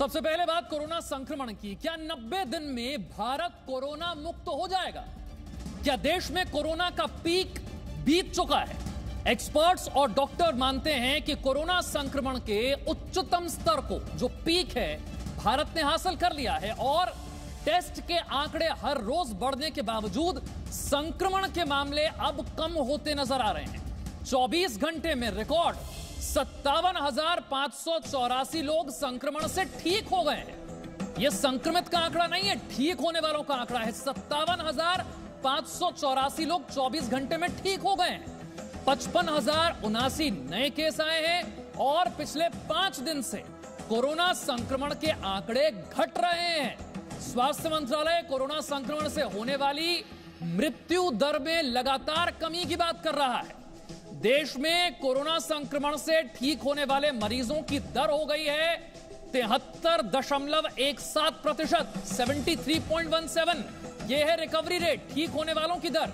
सबसे पहले बात कोरोना संक्रमण की। क्या 90 दिन में भारत कोरोना मुक्त हो जाएगा? क्या देश में कोरोना का पीक बीत चुका है? एक्सपर्ट्स और डॉक्टर मानते हैं कि कोरोना संक्रमण के उच्चतम स्तर को, जो पीक है, भारत ने हासिल कर लिया है और टेस्ट के आंकड़े हर रोज बढ़ने के बावजूद संक्रमण के मामले अब कम होते नजर आ रहे हैं। 24 घंटे में रिकॉर्ड 57,584 लोग संक्रमण से ठीक हो गए हैं। यह संक्रमित का आंकड़ा नहीं है, ठीक होने वालों का आंकड़ा है। 57,584 लोग 24 घंटे में ठीक हो गए हैं। 55,079 नए केस आए हैं और पिछले 5 दिन से कोरोना संक्रमण के आंकड़े घट रहे हैं। स्वास्थ्य मंत्रालय कोरोना संक्रमण से होने वाली मृत्यु दर में लगातार कमी की बात कर रहा है। देश में कोरोना संक्रमण से ठीक होने वाले मरीजों की दर हो गई है 73.17%, 73.17। यह है रिकवरी रेट, ठीक होने वालों की दर।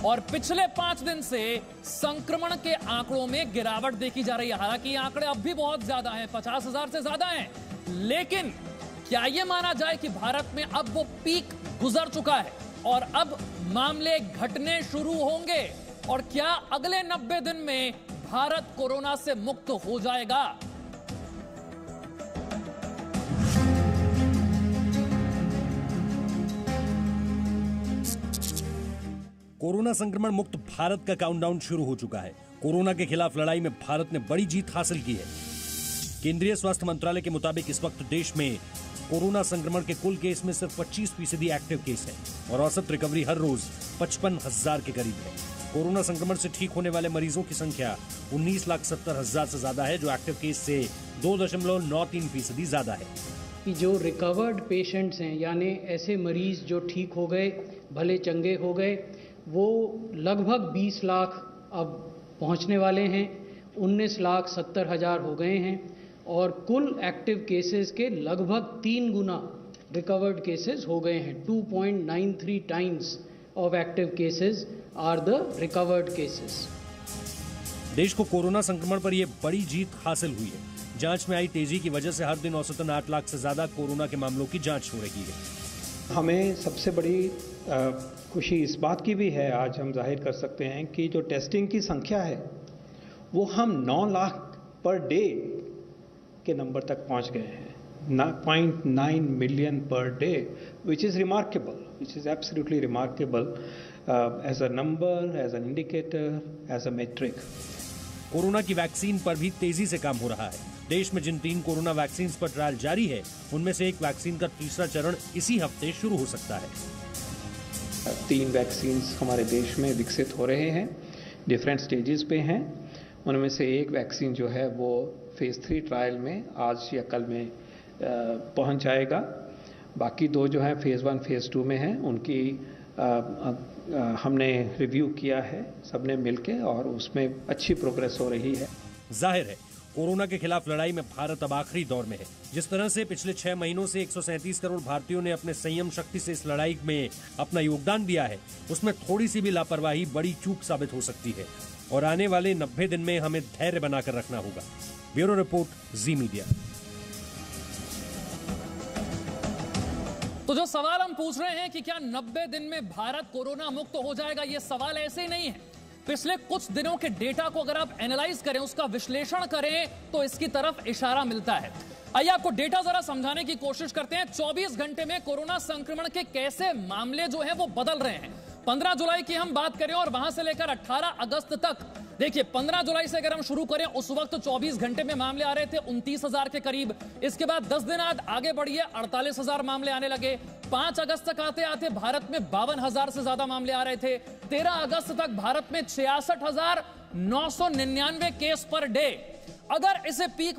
और पिछले 5 दिन से संक्रमण के आंकड़ों में गिरावट देखी जा रही है। हालांकि ये आंकड़े अब भी बहुत ज्यादा हैं, 50,000 से ज्यादा हैं, लेकिन क्या यह माना जाए कि भारत में अब वो पीक गुजर चुका है और अब मामले घटने शुरू होंगे? और क्या अगले 90 दिन में भारत कोरोना से मुक्त हो जाएगा? कोरोना संक्रमण मुक्त भारत का काउंटडाउन शुरू हो चुका है। कोरोना के खिलाफ लड़ाई में भारत ने बड़ी जीत हासिल की है। केंद्रीय स्वास्थ्य मंत्रालय के मुताबिक इस वक्त देश में कोरोना संक्रमण के कुल केस में सिर्फ 25% एक्टिव केस है और औसत रिकवरी हर रोज 55,000 के करीब है। कोरोना संक्रमण से ठीक होने वाले मरीजों की संख्या 19,70,000 से ज्यादा है, जो एक्टिव केस से 2.93% ज्यादा है। कि जो रिकवर्ड पेशेंट्स हैं, यानी ऐसे मरीज जो ठीक हो गए, भले चंगे हो गए, वो लगभग 20 लाख अब पहुंचने वाले हैं। 19,70,000 हो गए हैं और कुल एक्टिव केसेस के लगभग 3 गुना रिकवर्ड केसेस हो गए हैं। 2.93 times of active cases are the recovered cases. देश को कोरोना संक्रमण पर यह बड़ी जीत हासिल हुई है। जांच में आई तेजी की वजह से हर दिन औसतन 8 लाख से ज्यादा कोरोना के मामलों की जांच हो रही है। हमें सबसे बड़ी खुशी इस बात की भी है, आज हम जाहिर कर सकते हैं कि जो टेस्टिंग की संख्या है वो हम 9 लाख पर डे के नंबर तक पहुंच गए हैं। 0.9 million per day, which is remarkable, which is absolutely remarkable as a number, as an indicator, as a metric. Corona की वैक्सीन पर भी तेजी से काम हो रहा है। देश में जिन 3 कोरोना वैक्सीन पर ट्रायल जारी है, उनमें से एक वैक्सीन का तीसरा चरण इसी हफ्ते शुरू हो सकता है। 3 वैक्सीन हमारे देश में विकसित हो रहे हैं, डिफरेंट स्टेजेस पे हैं। उनमें से एक वैक्सीन जो है वो फेज 3 ट्रायल में आज या कल में पहुंच जाएगा। बाकी 2 जो है फेज 1 फेज 2 में हैं, उनकी हमने रिव्यू किया है सबने मिलके और उसमें अच्छी प्रोग्रेस हो रही है। जाहिर है कोरोना के खिलाफ लड़ाई में भारत अब आखिरी दौर में है। जिस तरह से पिछले 6 महीनों से 137 करोड़ भारतीयों ने अपने संयम शक्ति से इस लड़ाई में अपना योगदान दिया है, उसमें थोड़ी सी भी लापरवाही बड़ी चूक साबित हो सकती है और आने वाले 90 दिन में हमें धैर्य बनाकर रखना होगा। ब्यूरो रिपोर्ट, जी मीडिया। तो जो सवाल हम पूछ रहे हैं कि क्या 90 दिन में भारत कोरोना मुक्त हो जाएगा, यह सवाल ऐसे ही नहीं है। पिछले कुछ दिनों के डेटा को अगर आप एनालाइज करें, उसका विश्लेषण करें, तो इसकी तरफ इशारा मिलता है। आइए आपको डेटा जरा समझाने की कोशिश करते हैं। 24 घंटे में कोरोना संक्रमण के कैसे मामले जो हैं वो बदल रहे हैं। 15 जुलाई की हम बात करें और वहां से लेकर 18 अगस्त तक, देखिए 15 जुलाई से अगर हम शुरू करें, उस वक्त 24 घंटे में मामले आ रहे थे 29,000 के करीब। इसके बाद 10 दिन आगे बढ़िए, 48,000 मामले आने लगे। 5 अगस्त तक आते आते भारत में 52,000 से ज्यादा मामले आ रहे थे। 13 अगस्त तक भारत में 66,999 केस पर डे। अगर इसे पीक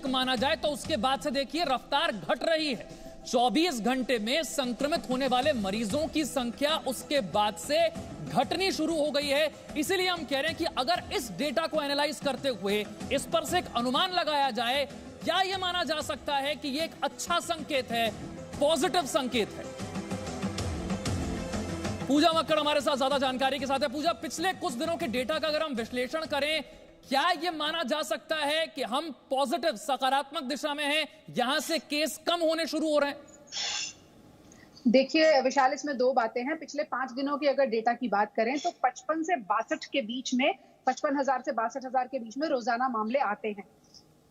माना जाए, तो उसके बाद से देखिए रफ्तार घट रही है। 24 घंटे में संक्रमित होने वाले मरीजों की संख्या उसके बाद से घटनी शुरू हो गई है। इसीलिए हम कह रहे हैं कि अगर इस डेटा को एनालाइज करते हुए इस पर से एक अनुमान लगाया जाए, क्या यह माना जा सकता है कि यह एक अच्छा संकेत है, पॉजिटिव संकेत है? पूजा मक्कड़ हमारे साथ ज्यादा जानकारी के साथ है। पूजा, पिछले कुछ दिनों के डेटा का अगर हम विश्लेषण करें, क्या यह माना जा सकता है कि हम पॉजिटिव सकारात्मक दिशा में हैं, यहां से केस कम होने शुरू हो रहे हैं? देखिए विशाल, इसमें दो बातें हैं। पिछले 5 दिनों की अगर डेटा की बात करें तो 55 से 62 के बीच में, 55,000 से 62,000 के बीच में रोजाना मामले आते हैं।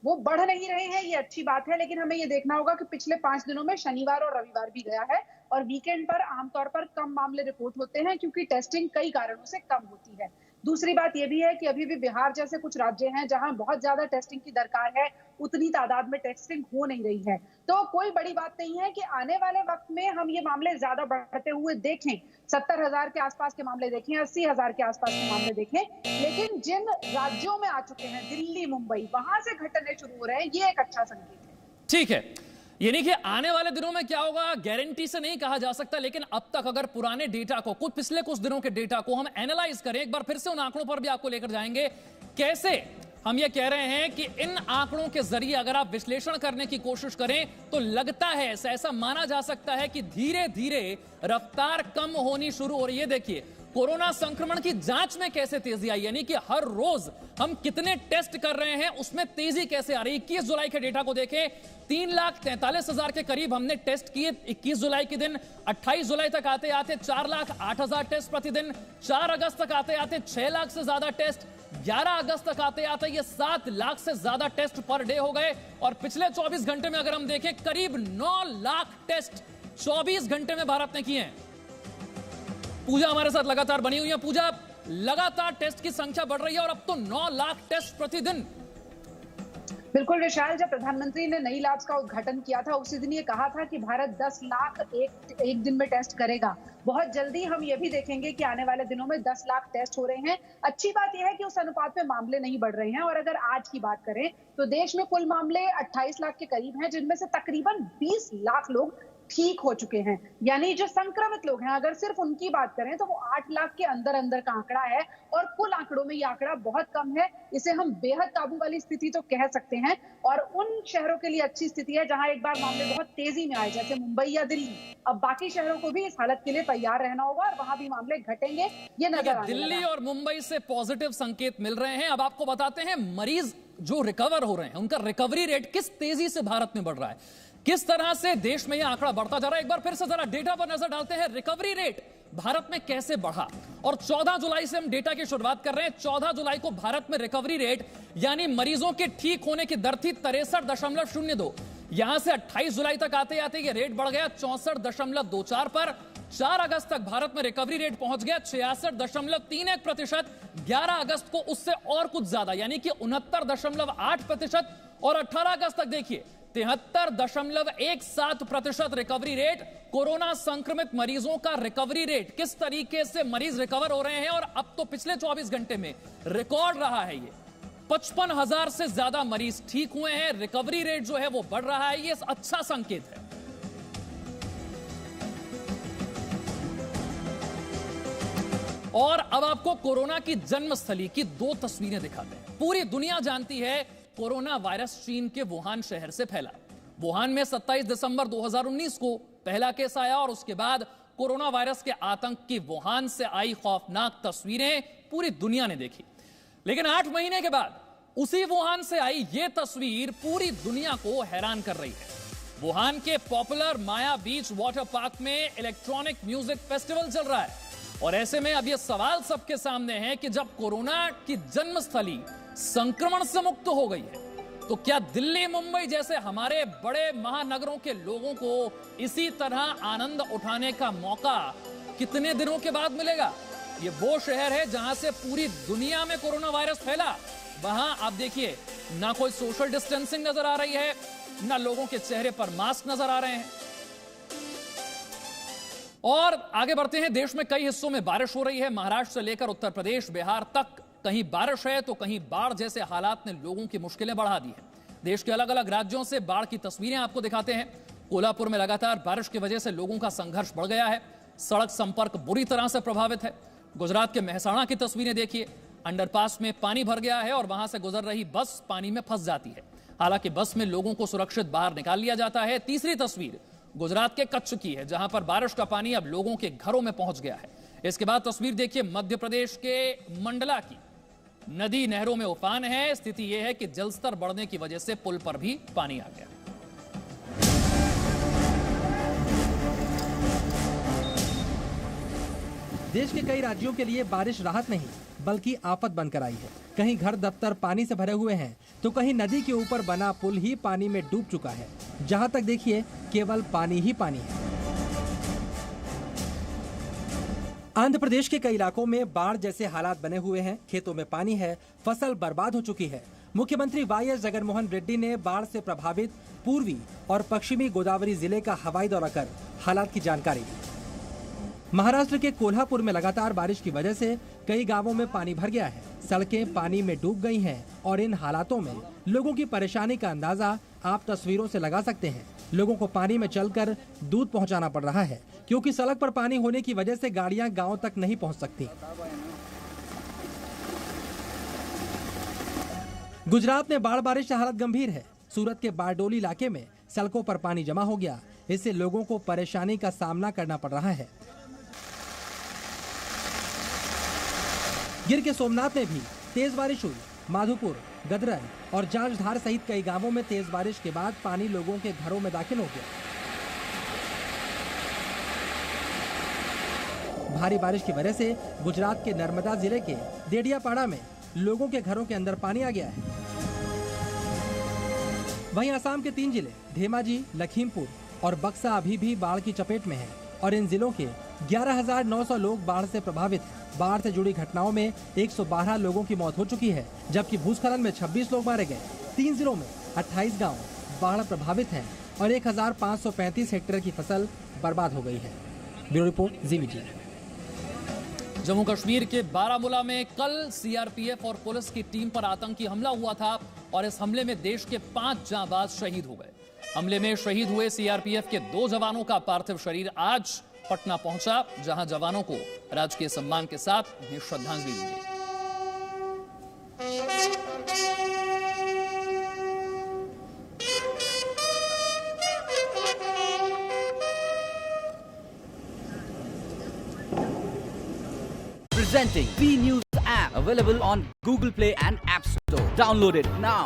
वो बढ़ नहीं रहे हैं, ये अच्छी बात है, लेकिन हमें ये देखना होगा कि पिछले 5 दिनों में शनिवार और रविवार भी गया है और वीकेंड पर आमतौर पर कम मामले रिपोर्ट होते हैं क्योंकि टेस्टिंग कई कारणों से कम होती है। दूसरी बात यह भी है कि अभी भी बिहार जैसे कुछ राज्य हैं जहां बहुत ज्यादा टेस्टिंग की दरकार है, उतनी तादाद में टेस्टिंग हो नहीं रही है। तो कोई बड़ी बात नहीं है कि आने वाले वक्त में हम ये मामले ज्यादा बढ़ते हुए देखें, 70,000 के आसपास के मामले देखें, 80,000 के आसपास के मामले देखें, लेकिन जिन राज्यों में आ चुके हैं, दिल्ली, मुंबई, वहां से घटने शुरू हो रहे हैं, ये एक अच्छा संकेत है। ठीक है, यानी कि आने वाले दिनों में क्या होगा गारंटी से नहीं कहा जा सकता, लेकिन अब तक अगर पुराने डेटा को, पिछले कुछ दिनों के डेटा को हम एनालाइज करें, एक बार फिर से उन आंकड़ों पर भी आपको लेकर जाएंगे, कैसे हम ये कह रहे हैं कि इन आंकड़ों के जरिए अगर आप विश्लेषण करने की कोशिश करें तो लगता है, ऐसा माना जा सकता है कि धीरे धीरे रफ्तार कम होनी शुरू हो रही है। देखिए कोरोना संक्रमण की जांच में कैसे तेजी आई, यानी कि हर रोज हम कितने टेस्ट कर रहे हैं उसमें तेजी कैसे आ रही है। 21 जुलाई के डेटा को देखें, 3,43,000 के करीब हमने टेस्ट किए 21 जुलाई के दिन। 28 जुलाई तक आते आते 4,08,000 टेस्ट प्रतिदिन। 4 अगस्त तक आते आते 6 लाख से ज्यादा टेस्ट। 11 अगस्त तक आते आते ये 7 लाख से ज्यादा टेस्ट पर डे हो गए। और पिछले 24 घंटे में अगर हम देखें, करीब 9 लाख टेस्ट 24 घंटे में भारत ने किए हैं। पूजा हमारे साथ लगातार बनी हुई है। पूजा, लगातार टेस्ट की संख्या बढ़ रही है और अब तो 9 लाख टेस्ट प्रतिदिन। बिल्कुल विशाल, जब प्रधानमंत्री ने नई लैब्स का उद्घाटन किया था उसी दिन ये कहा था कि भारत 10 लाख एक दिन में टेस्ट करेगा। बहुत जल्दी हम ये भी देखेंगे कि आने वाले दिनों में 10 लाख टेस्ट हो रहे हैं। अच्छी बात यह है कि उस अनुपात में मामले नहीं बढ़ रहे हैं। और अगर आज की बात करें तो देश में कुल मामले 28 लाख के करीब हैं, जिनमें से तकरीबन 20 लाख लोग ठीक हो चुके हैं। यानी जो संक्रमित लोग हैं, अगर सिर्फ उनकी बात करें तो वो 8 लाख के अंदर अंदर का आंकड़ा है और कुल आंकड़ों में ये आंकड़ा बहुत कम है। इसे हम बेहद काबू वाली स्थिति तो कह सकते हैं। और उन शहरों के लिए अच्छी स्थिति है जहां एक बार मामले बहुत तेजी में आए, जैसे मुंबई या दिल्ली। अब बाकी शहरों को भी इस हालत के लिए तैयार रहना होगा और वहां भी मामले घटेंगे, ये नजर आने दिल्ली और मुंबई से पॉजिटिव संकेत मिल रहे हैं। अब आपको बताते हैं मरीज जो रिकवर हो रहे हैं उनका रिकवरी रेट किस तेजी से भारत में बढ़ रहा है, किस तरह से देश में यह आंकड़ा बढ़ता जा रहा है। एक बार फिर से जरा डेटा पर नजर डालते हैं, रिकवरी रेट भारत में कैसे बढ़ा। और 14 जुलाई से हम डेटा की शुरुआत कर रहे हैं। 14 जुलाई को भारत में रिकवरी रेट यानी मरीजों के ठीक होने की दर थी 63.02। यहां से 28 जुलाई तक आते आते यह रेट बढ़ गया 64.24 पर। 4 अगस्त तक भारत में रिकवरी रेट पहुंच गया 66.31%। 11 अगस्त को उससे और कुछ ज्यादा यानी कि 69.8%। और 18 अगस्त तक देखिए 73.17% रिकवरी रेट। कोरोना संक्रमित मरीजों का रिकवरी रेट, किस तरीके से मरीज रिकवर हो रहे हैं। और अब तो पिछले 24 घंटे में रिकॉर्ड रहा है ये 55,000 से ज्यादा मरीज ठीक हुए हैं। रिकवरी रेट जो है वो बढ़ रहा है, ये अच्छा संकेत है। और अब आपको कोरोना की जन्मस्थली की 2 तस्वीरें दिखाते हैं। पूरी दुनिया जानती है कोरोना वायरस चीन के वुहान शहर से फैला। वुहान में 27 दिसंबर 2019 को पहला केस आया और उसके बाद कोरोना वायरस के आतंक की वुहान से आई खौफनाक तस्वीरें पूरी दुनिया ने देखी। लेकिन 8 महीने के बाद उसी वुहान से आई यह तस्वीर पूरी दुनिया को हैरान कर रही है। वुहान के पॉपुलर माया बीच वाटर पार्क में इलेक्ट्रॉनिक म्यूजिक फेस्टिवल चल रहा है। और ऐसे में अब यह सवाल सबके सामने है कि जब कोरोना की जन्मस्थली संक्रमण से मुक्त हो गई है तो क्या दिल्ली, मुंबई जैसे हमारे बड़े महानगरों के लोगों को इसी तरह आनंद उठाने का मौका कितने दिनों के बाद मिलेगा। ये वो शहर है जहां से पूरी दुनिया में कोरोना वायरस फैला। वहां आप देखिए ना कोई सोशल डिस्टेंसिंग नजर आ रही है, ना लोगों के चेहरे पर मास्क नजर आ रहे हैं। और आगे बढ़ते हैं, देश में कई हिस्सों में बारिश हो रही है। महाराष्ट्र से लेकर उत्तर प्रदेश, बिहार तक कहीं बारिश है तो कहीं बाढ़ जैसे हालात ने लोगों की मुश्किलें बढ़ा दी है। देश के अलग अलग राज्यों से बाढ़ की तस्वीरें आपको दिखाते हैं। कोल्हापुर में लगातार बारिश की वजह से लोगों का संघर्ष बढ़ गया है। सड़क संपर्क बुरी तरह से प्रभावित है। गुजरात के मेहसाणा की तस्वीरें देखिए, अंडरपास में पानी भर गया है और वहां से गुजर रही बस पानी में फंस जाती है। हालांकि बस में लोगों को सुरक्षित बाहर निकाल लिया जाता है। तीसरी तस्वीर गुजरात के कच्छ की है, जहां पर बारिश का पानी अब लोगों के घरों में पहुंच गया है। इसके बाद तस्वीर देखिए मध्य प्रदेश के मंडला की। नदी नहरों में उफान है। स्थिति यह है कि जलस्तर बढ़ने की वजह से पुल पर भी पानी आ गया। देश के कई राज्यों के लिए बारिश राहत नहीं बल्कि आफत बनकर आई है। कहीं घर दफ्तर पानी से भरे हुए हैं तो कहीं नदी के ऊपर बना पुल ही पानी में डूब चुका है। जहां तक देखिए केवल पानी ही पानी है। आंध्र प्रदेश के कई इलाकों में बाढ़ जैसे हालात बने हुए हैं। खेतों में पानी है, फसल बर्बाद हो चुकी है। मुख्यमंत्री वाईएस जगनमोहन रेड्डी ने बाढ़ से प्रभावित पूर्वी और पश्चिमी गोदावरी जिले का हवाई दौरा कर हालात की जानकारी दी। महाराष्ट्र के कोल्हापुर में लगातार बारिश की वजह से कई गांवों में पानी भर गया है। सड़कें पानी में डूब गई हैं और इन हालातों में लोगों की परेशानी का अंदाजा आप तस्वीरों से लगा सकते हैं। लोगों को पानी में चलकर दूध पहुंचाना पड़ रहा है क्योंकि सड़क पर पानी होने की वजह से गाड़ियां गांव तक नहीं पहुंच सकती। गुजरात में बाढ़ बारिश से हालत गंभीर है। सूरत के बारडोली इलाके में सड़कों पर पानी जमा हो गया। इससे लोगों को परेशानी का सामना करना पड़ रहा है। गिर के सोमनाथ में भी तेज बारिश हुई। माधोपुर, गदरन और जांजधार सहित कई गांवों में तेज बारिश के बाद पानी लोगों के घरों में दाखिल हो गया। भारी बारिश की वजह से गुजरात के नर्मदा जिले के देडियापाड़ा में लोगों के घरों के अंदर पानी आ गया है। वहीं असम के 3 जिले धेमाजी, लखीमपुर और बक्सा अभी भी बाढ़ की चपेट में हैं और इन जिलों के 11,900 लोग बाढ़ से प्रभावित हैं। बाढ़ से जुड़ी घटनाओं में 112 लोगों की मौत हो चुकी है, जबकि भूस्खलन में 26 लोग मारे गए। 3 जिलों में 28 गांव बाढ़ प्रभावित हैं और 1,535 हेक्टेयर की फसल बर्बाद हो गई है। ब्यूरो रिपोर्ट, जी मीडिया। जम्मू कश्मीर के बारामूला में कल सीआरपीएफ और पुलिस की टीम पर आतंकी हमला हुआ था और इस हमले में देश के 5 जांबाज शहीद हो गए। हमले में शहीद हुए सीआरपीएफ के 2 जवानों का पार्थिव शरीर आज पटना पहुंचा, जहां जवानों को राजकीय सम्मान के साथ उन्हें श्रद्धांजलि दी गई। Presenting V News app, available on Google Play and App Store. Download it now.